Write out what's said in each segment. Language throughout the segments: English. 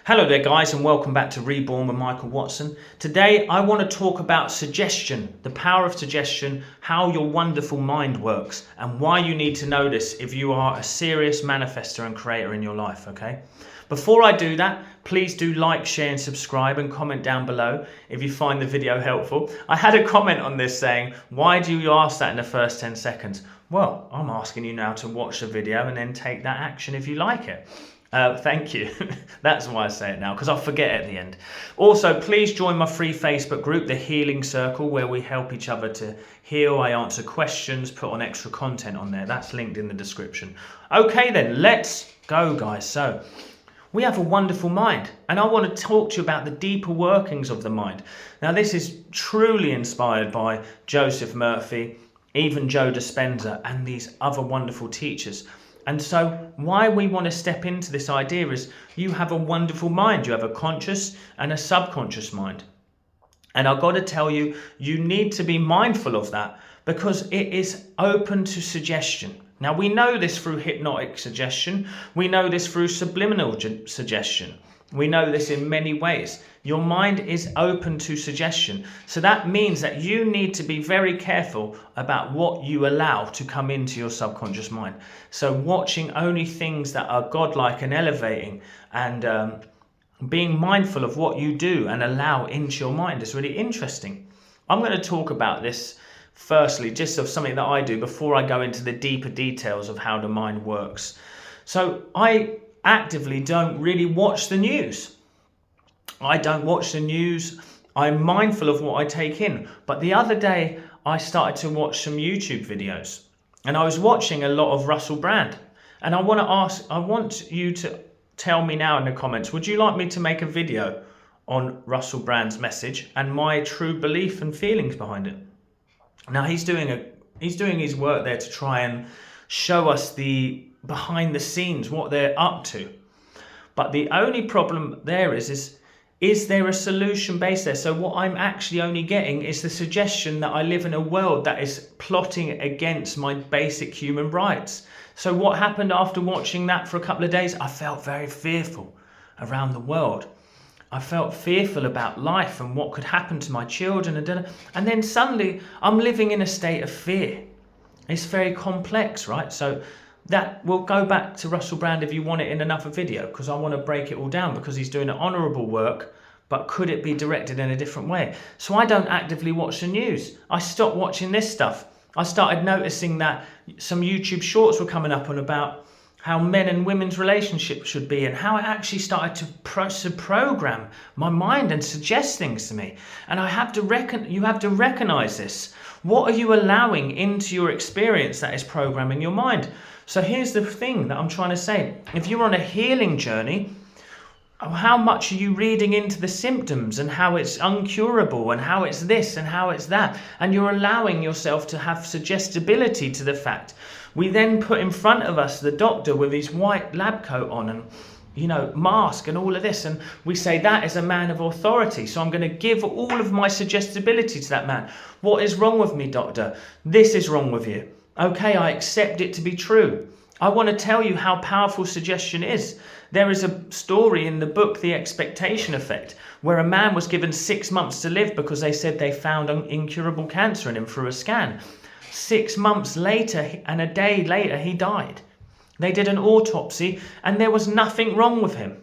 Hello there guys, and welcome back to Reborn with Michael Watson. Today I want to talk about suggestion, the power of suggestion, how your wonderful mind works, and why you need to know this if you are a serious manifester and creator in your life, okay? Before I do that, please do like, share and subscribe and comment down below if you find the video helpful. I had a comment on this saying, why do you ask that in the first 10 seconds? Well, I'm asking you now to watch the video and then take that action if you like it. Thank you. That's why I say it now, because I'll forget at the end. Also, please join my free Facebook group, The Healing Circle, where we help each other to heal. I answer questions, put on extra content on there. That's linked in the description. Okay then, let's go guys. So, we have a wonderful mind, and I want to talk to you about the deeper workings of the mind. Now, this is truly inspired by Joseph Murphy, even Joe Dispenza, and these other wonderful teachers. And so why we want to step into this idea is you have a wonderful mind. You have a conscious and a subconscious mind. And I've got to tell you, you need to be mindful of that because it is open to suggestion. Now, we know this through hypnotic suggestion. We know this through subliminal suggestion. We know this in many ways. Your mind is open to suggestion. So that means that you need to be very careful about what you allow to come into your subconscious mind. So watching only things that are godlike and elevating, and being mindful of what you do and allow into your mind is really interesting. I'm going to talk about this firstly, just of something that I do before I go into the deeper details of how the mind works. So I actively don't really watch the news. I don't watch the news. I'm mindful of what I take in. But the other day, I started to watch some YouTube videos. And I was watching a lot of Russell Brand. And I want you to tell me now in the comments, would you like me to make a video on Russell Brand's message and my true belief and feelings behind it? Now, he's doing his work there to try and show us the behind the scenes, what they're up to. But the only problem there is there a solution based there? So what I'm actually only getting is the suggestion that I live in a world that is plotting against my basic human rights. So what happened after watching that for a couple of days? I felt very fearful around the world. I felt fearful about life and what could happen to my children. And then suddenly I'm living in a state of fear. It's very complex, right? So that will go back to Russell Brand if you want it in another video, because I want to break it all down because he's doing an honourable work, but could it be directed in a different way? So I don't actively watch the news. I stopped watching this stuff. I started noticing that some YouTube shorts were coming up on about how men and women's relationships should be and how it actually started to program my mind and suggest things to me. And you have to recognize this. What are you allowing into your experience that is programming your mind? So here's the thing that I'm trying to say. If you're on a healing journey, how much are you reading into the symptoms and how it's uncurable and how it's this and how it's that? And you're allowing yourself to have suggestibility to the fact. We then put in front of us the doctor with his white lab coat on and, mask and all of this. And we say that is a man of authority. So I'm going to give all of my suggestibility to that man. What is wrong with me, doctor? This is wrong with you. Okay, I accept it to be true. I want to tell you how powerful suggestion is. There is a story in the book, The Expectation Effect, where a man was given 6 months to live because they said they found an incurable cancer in him through a scan. 6 months later and a day later, he died. They did an autopsy and there was nothing wrong with him.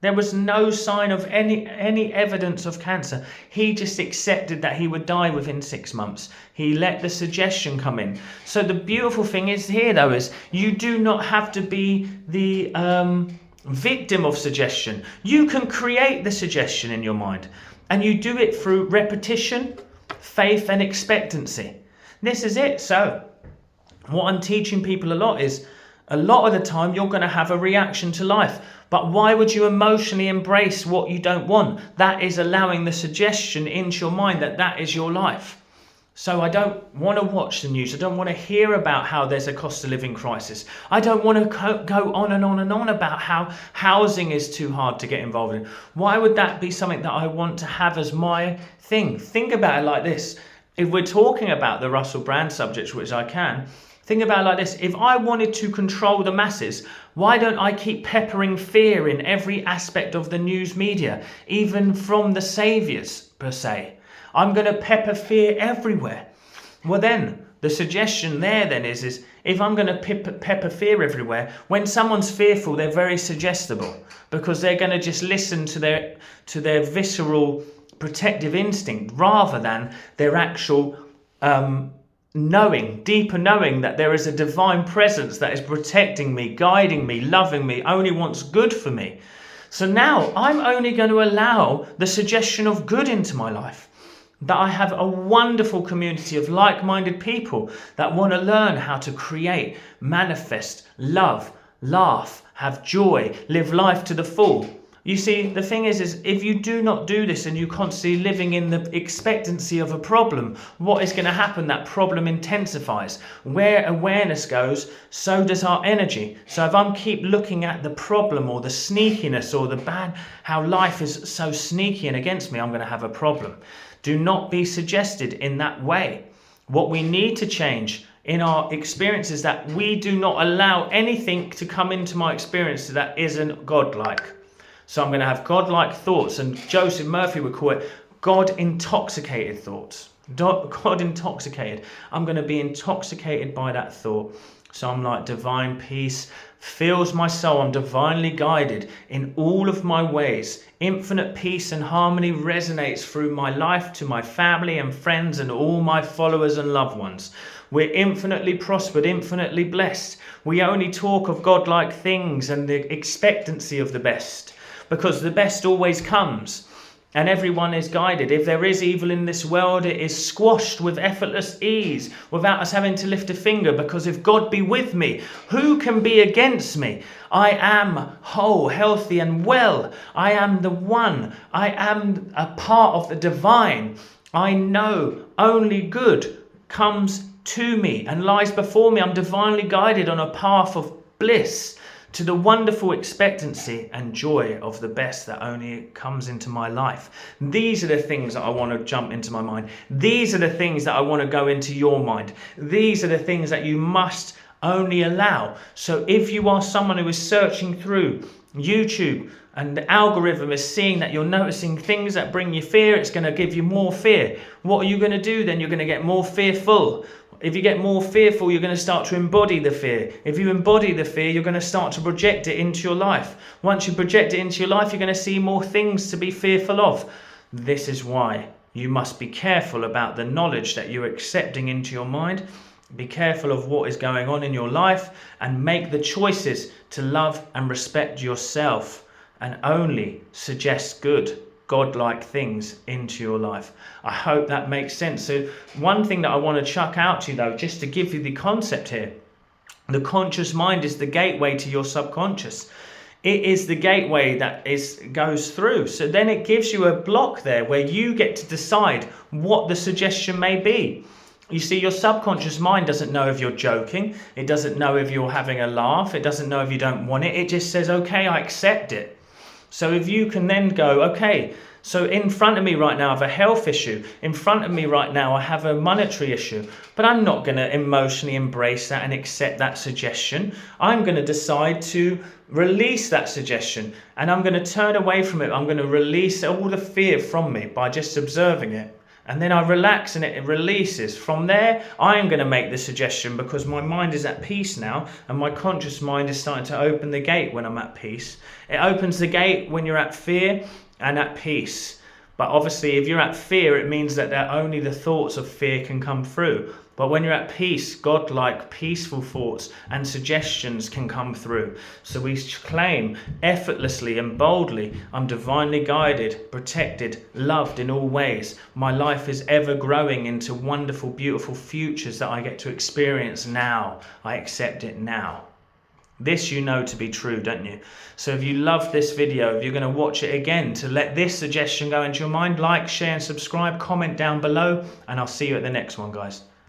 There was no sign of any evidence of cancer. He just accepted that he would die within 6 months. He let the suggestion come in. So the beautiful thing is here, though, is you do not have to be the victim of suggestion. You can create the suggestion in your mind. And you do it through repetition, faith and expectancy. This is it. So what I'm teaching people a lot is, a lot of the time you're going to have a reaction to life. But why would you emotionally embrace what you don't want? That is allowing the suggestion into your mind that is your life. So I don't want to watch the news. I don't want to hear about how there's a cost of living crisis. I don't want to go on and on and on about how housing is too hard to get involved in. Why would that be something that I want to have as my thing? Think about it like this. If we're talking about the Russell Brand subject, which I can, think about it like this. If I wanted to control the masses, Why don't I keep peppering fear in every aspect of the news media, even from the saviors per se? I'm going to pepper fear everywhere. Well then, the suggestion there then is if I'm going to pepper fear everywhere, when someone's fearful, they're very suggestible, because they're going to just listen to their visceral protective instinct rather than their actual deeper knowing that there is a divine presence that is protecting me, guiding me, loving me, only wants good for me. So now I'm only going to allow the suggestion of good into my life. That I have a wonderful community of like-minded people that want to learn how to create, manifest, love, laugh, have joy, live life to the full. You see, the thing is if you do not do this and you're constantly living in the expectancy of a problem, what is going to happen? That problem intensifies. Where awareness goes, so does our energy. So if I keep looking at the problem or the sneakiness or the bad, how life is so sneaky and against me, I'm going to have a problem. Do not be suggested in that way. What we need to change in our experience is that we do not allow anything to come into my experience that isn't godlike. So I'm going to have godlike thoughts, and Joseph Murphy would call it God-intoxicated thoughts. God-intoxicated. I'm going to be intoxicated by that thought. So I'm like, divine peace fills my soul. I'm divinely guided in all of my ways. Infinite peace and harmony resonates through my life to my family and friends and all my followers and loved ones. We're infinitely prospered, infinitely blessed. We only talk of godlike things and the expectancy of the best, because the best always comes and everyone is guided. If there is evil in this world, it is squashed with effortless ease without us having to lift a finger, because if God be with me, who can be against me? I am whole, healthy and well. I am the one. I am a part of the divine. I know only good comes to me and lies before me. I'm divinely guided on a path of bliss, to the wonderful expectancy and joy of the best that only comes into my life. These are the things that I want to jump into my mind. These are the things that I want to go into your mind. These are the things that you must only allow. So if you are someone who is searching through YouTube and the algorithm is seeing that you're noticing things that bring you fear, it's going to give you more fear. What are you going to do then? You're going to get more fearful. If you get more fearful, you're going to start to embody the fear. If you embody the fear, you're going to start to project it into your life. Once you project it into your life, you're going to see more things to be fearful of. This is why you must be careful about the knowledge that you're accepting into your mind. Be careful of what is going on in your life and make the choices to love and respect yourself and only suggest good, godlike things into your life. I hope that makes sense. So one thing that I want to chuck out to you though, just to give you the concept here, the conscious mind is the gateway to your subconscious. It is the gateway that goes through. So then it gives you a block there where you get to decide what the suggestion may be. You see, your subconscious mind doesn't know if you're joking. It doesn't know if you're having a laugh. It doesn't know if you don't want it. It just says, okay, I accept it. So if you can then go, okay, so in front of me right now I have a health issue. In front of me right now I have a monetary issue. But I'm not going to emotionally embrace that and accept that suggestion. I'm going to decide to release that suggestion. And I'm going to turn away from it. I'm going to release all the fear from me by just observing it. And then I relax and it releases. From there, I am going to make the suggestion because my mind is at peace now and my conscious mind is starting to open the gate when I'm at peace. It opens the gate when you're at fear and at peace. But obviously, if you're at fear, it means that only the thoughts of fear can come through. But when you're at peace, godlike, peaceful thoughts and suggestions can come through. So we claim effortlessly and boldly, I'm divinely guided, protected, loved in all ways. My life is ever growing into wonderful, beautiful futures that I get to experience now. I accept it now. This you know to be true, don't you? So if you love this video, if you're going to watch it again to let this suggestion go into your mind, like, share and subscribe, comment down below, and I'll see you at the next one, guys.